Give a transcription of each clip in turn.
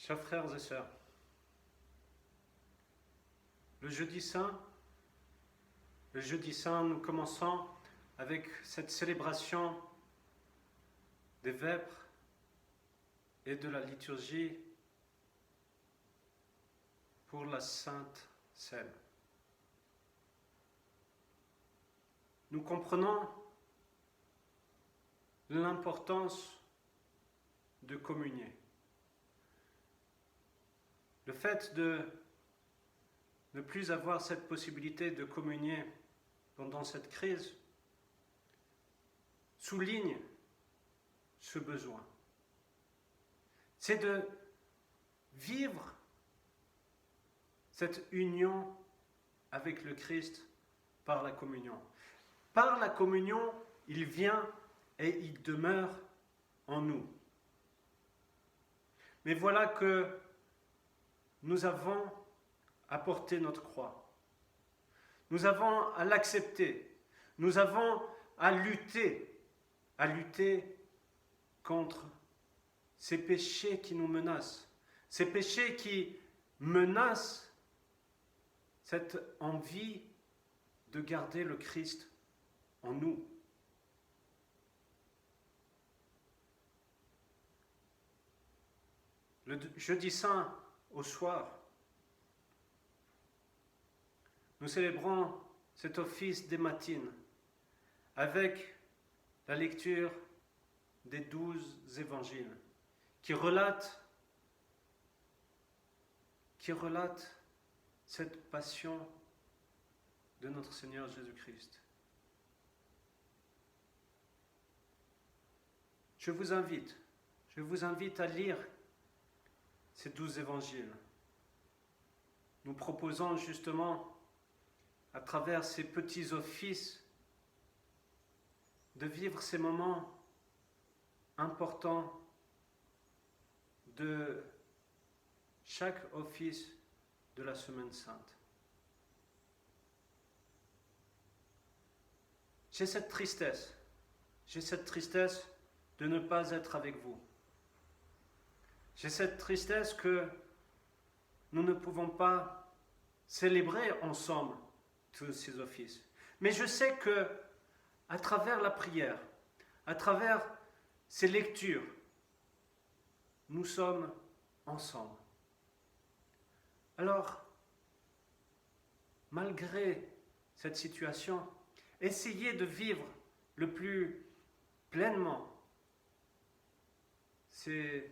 Chers frères et sœurs, le jeudi saint, nous commençons avec cette célébration des vêpres et de la liturgie pour la Sainte Seine. Nous comprenons l'importance de communier. Le fait de ne plus avoir cette possibilité de communier pendant cette crise souligne ce besoin. C'est de vivre cette union avec le Christ par la communion. Par la communion, il vient et il demeure en nous. Mais voilà que nous avons à porter notre croix. Nous avons à l'accepter. Nous avons à lutter contre ces péchés qui nous menacent. Ces péchés qui menacent cette envie de garder le Christ en nous. Le jeudi saint au soir, nous célébrons cet office des matines avec la lecture des 12 évangiles qui relatent cette passion de notre Seigneur Jésus-Christ. Je vous invite à lire ces 12 évangiles. Nous proposons justement, à travers ces petits offices, de vivre ces moments importants de chaque office de la Semaine Sainte. J'ai cette tristesse de ne pas être avec vous. J'ai cette tristesse que nous ne pouvons pas célébrer ensemble tous ces offices. Mais je sais que, à travers la prière, à travers ces lectures, nous sommes ensemble. Alors, malgré cette situation, essayez de vivre le plus pleinement ces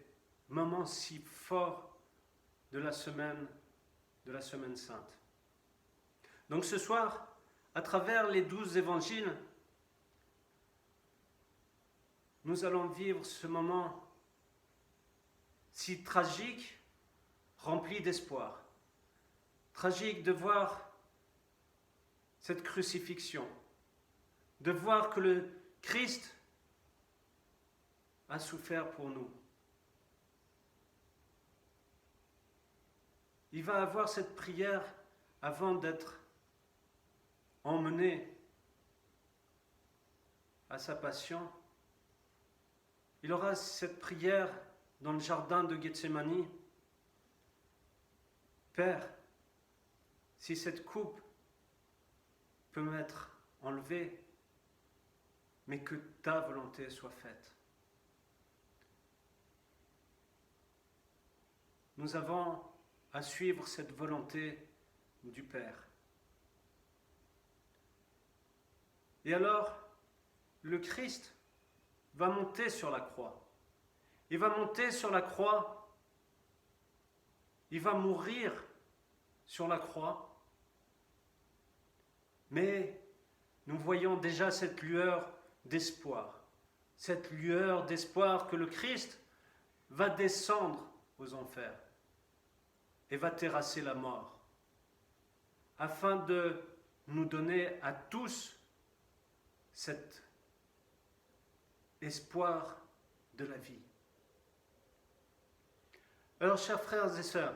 moments si forts de la semaine sainte. Donc ce soir, à travers les 12 évangiles, nous allons vivre ce moment si tragique, rempli d'espoir. Tragique de voir cette crucifixion, de voir que le Christ a souffert pour nous. Il va avoir cette prière avant d'être emmené à sa passion. Il aura cette prière dans le jardin de Gethsémani. Père, si cette coupe peut m'être enlevée, mais que ta volonté soit faite. Nous avons à suivre cette volonté du Père. Et alors, le Christ va monter sur la croix. Il va monter sur la croix. Il va mourir sur la croix. Mais nous voyons déjà cette lueur d'espoir. Cette lueur d'espoir que le Christ va descendre aux enfers et va terrasser la mort, afin de nous donner à tous cet espoir de la vie. Alors, chers frères et sœurs,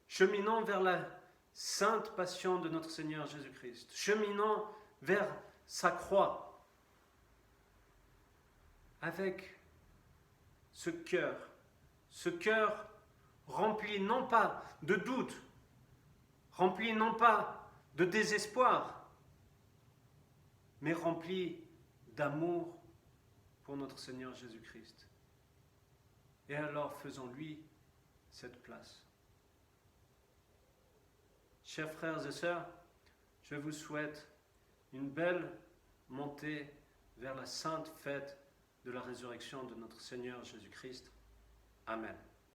cheminons vers la sainte passion de notre Seigneur Jésus-Christ, cheminons vers sa croix, avec ce cœur remplis non pas de doute, remplis non pas de désespoir, mais remplis d'amour pour notre Seigneur Jésus-Christ. Et alors faisons-lui cette place. Chers frères et sœurs, je vous souhaite une belle montée vers la sainte fête de la résurrection de notre Seigneur Jésus-Christ. Amen.